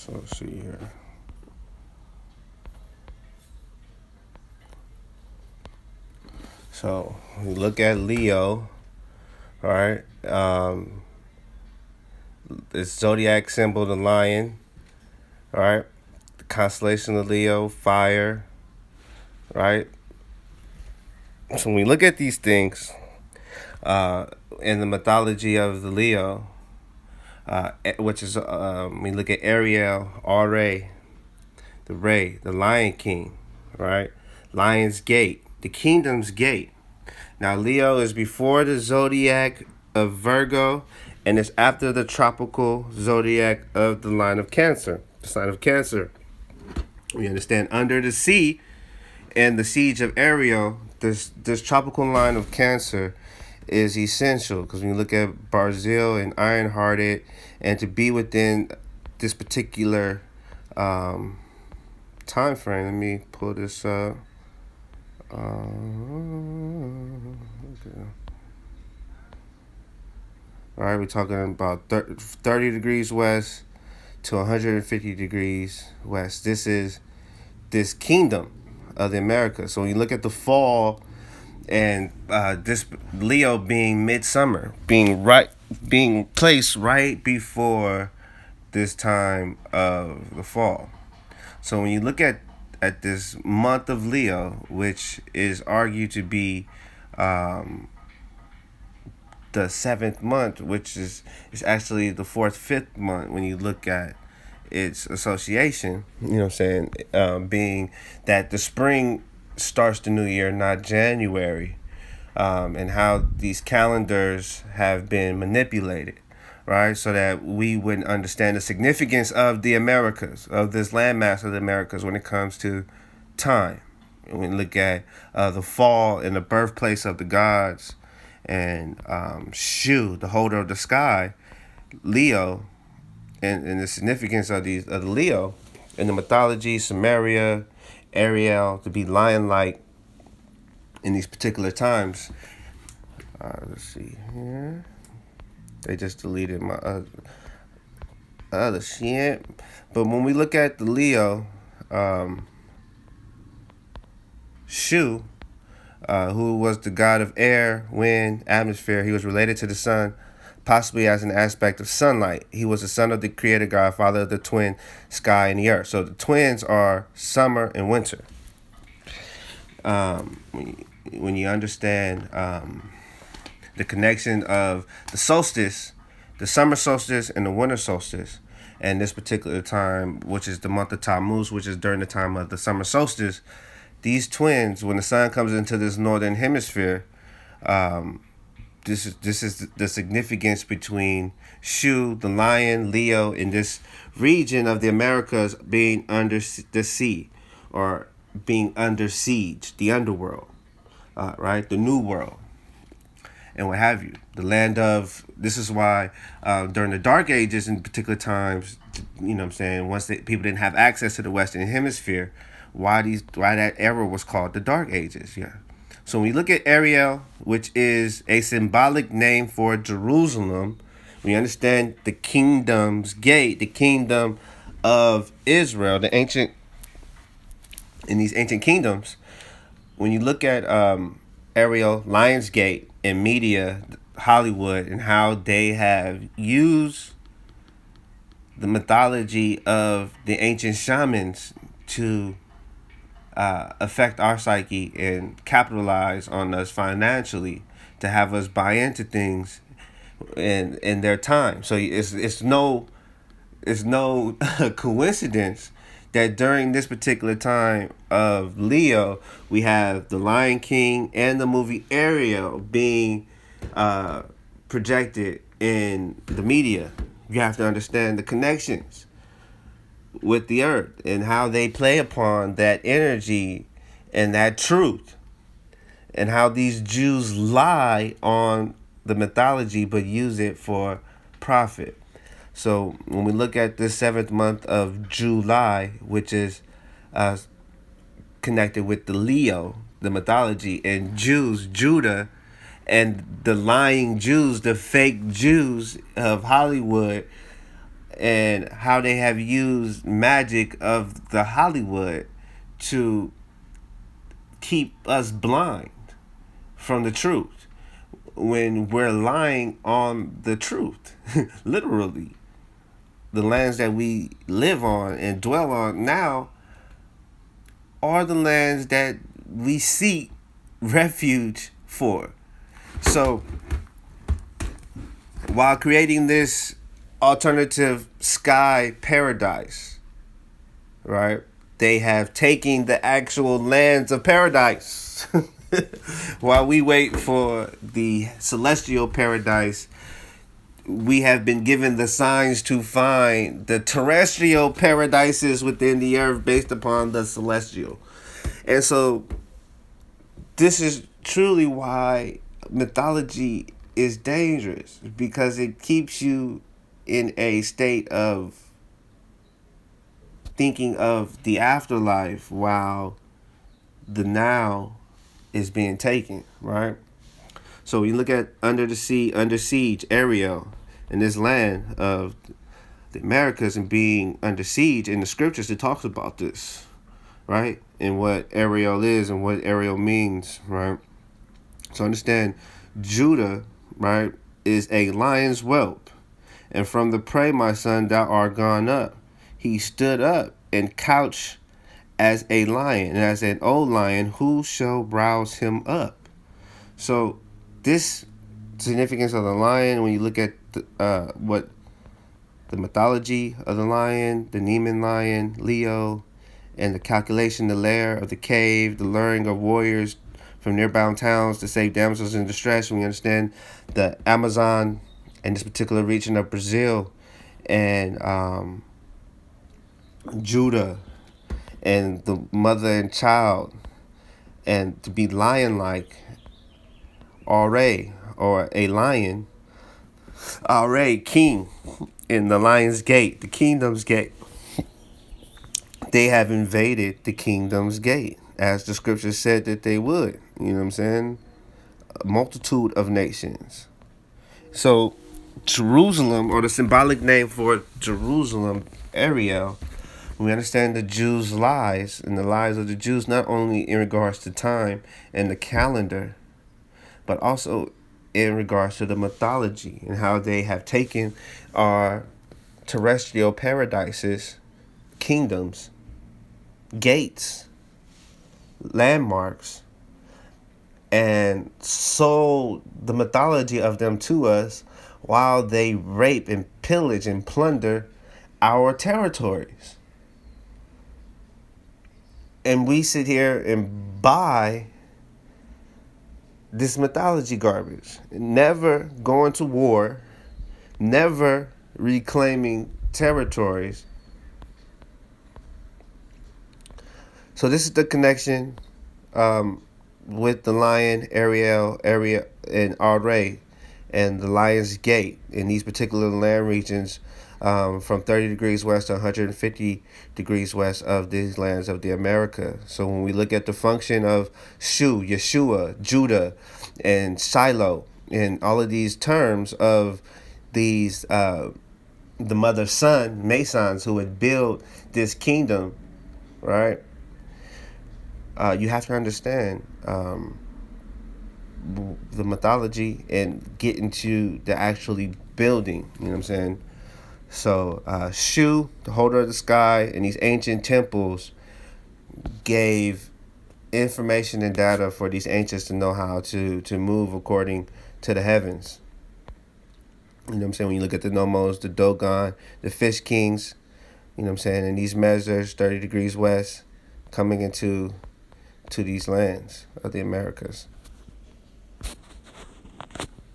So let's see here. So we look at Leo, all right? The zodiac symbol, the lion, all right? The constellation of Leo, fire, right? So when we look at these things, uh, in the mythology of the Leo, which is we look at Ariel, the Lion King, right? Lion's Gate, the Kingdom's Gate. Now Leo is before the zodiac of Virgo, and it's after the tropical zodiac of the line of Cancer, the sign of Cancer. We understand under the sea and the siege of Ariel, this tropical line of Cancer is essential because when you look at Brazil and Ironhearted, and to be within this particular time frame. Let me pull this up. Okay. All right, we're talking about 30 degrees west to 150 degrees west. This is this kingdom of the Americas. So when you look at the fall and this Leo being midsummer, being placed right before this time of the fall. So when you look at this month of Leo, which is argued to be um, the seventh month, which is actually the fourth, fifth month when you look at its association. You know what I'm saying? Being that the spring starts the new year, not January, and how these calendars have been manipulated, right? So that we would understand the significance of the Americas, of this landmass of the Americas when it comes to time. And we look at the fall and the birthplace of the gods, and Shu, the holder of the sky, Leo, and the significance of the Leo in the mythology, Samaria, Ariel to be lion-like in these particular times. Let's see here. They just deleted my other shit. But when we look at the Leo, Shu, who was the god of air, wind, atmosphere, he was related to the sun, possibly as an aspect of sunlight. He was the son of the creator God, father of the twin sky and the earth. So the twins are summer and winter. When you understand the connection of the solstice, the summer solstice and the winter solstice, and this particular time, which is the month of Tammuz, which is during the time of the summer solstice, these twins, when the sun comes into this northern hemisphere, this is the significance between Shu, the lion, Leo, in this region of the Americas being under the sea, or being under siege, the underworld, right, the new world, and what have you. The land of, this is why during the Dark Ages in particular times, you know what I'm saying, once people didn't have access to the Western Hemisphere, why that era was called the Dark Ages, yeah. So when we look at Ariel, which is a symbolic name for Jerusalem, we understand the kingdom's gate, the kingdom of Israel, in these ancient kingdoms. When you look at Ariel, Lionsgate, and media, Hollywood, and how they have used the mythology of the ancient shamans to affect our psyche and capitalize on us financially to have us buy into things in their time. So it's no coincidence that during this particular time of Leo, we have the Lion King and the movie Ariel being projected in the media. You have to understand the connections with the earth and how they play upon that energy and that truth, and how these Jews lie on the mythology but use it for profit. So when we look at this seventh month of July, which is connected with the Leo, the mythology, and Jews, Judah, and the lying Jews, the fake Jews of Hollywood, and how they have used magic of the Hollywood to keep us blind from the truth when we're lying on the truth. Literally, the lands that we live on and dwell on now are the lands that we seek refuge for. So, while creating this alternative sky paradise, right, they have taken the actual lands of paradise. While we wait for the celestial paradise, we have been given the signs to find the terrestrial paradises within the earth based upon the celestial. And so this is truly why mythology is dangerous, because it keeps you in a state of thinking of the afterlife while the now is being taken, right? So you look at Under the Sea, Under Siege, Ariel, and this land of the Americas and being under siege. In the scriptures, it talks about this, right? And what Ariel is and what Ariel means, right? So understand, Judah, right, is a lion's whelp. And from the prey, my son, thou art gone up. He stood up and couched as a lion, and as an old lion, who shall rouse him up? So this significance of the lion, when you look at what the mythology of the lion, the Nemean lion, Leo, and the calculation, the lair of the cave, the luring of warriors from nearby towns to save damsels in distress. We understand the Amazon and this particular region of Brazil and Judah and the mother and child, and to be lion-like, Array, or a lion, Array, king, in the lion's gate, the kingdom's gate. They have invaded the kingdom's gate, as the scripture said that they would. You know what I'm saying? A multitude of nations. So Jerusalem, or the symbolic name for Jerusalem, Ariel, we understand the Jews' lies and the lies of the Jews, not only in regards to time and the calendar, but also in regards to the mythology and how they have taken our terrestrial paradises, kingdoms, gates, landmarks, and sold the mythology of them to us while they rape and pillage and plunder our territories. And we sit here and buy this mythology garbage, never going to war, never reclaiming territories. So this is the connection with the lion, Ariel, and Array, and the Lion's Gate in these particular land regions, from 30 degrees west to 150 degrees west of these lands of the America. So when we look at the function of Shu, Yeshua, Judah, and Shiloh, and all of these terms of these, the mother's son, Masons, who would build this kingdom, right? You have to understand the mythology and get into the actually building, you know what I'm saying? So Shu, the holder of the sky, and these ancient temples gave information and data for these ancients to know how to move according to the heavens. You know what I'm saying? When you look at the Nomos, the Dogon, the Fish Kings, you know what I'm saying? And these measures, 30 degrees west, coming into these lands of the Americas.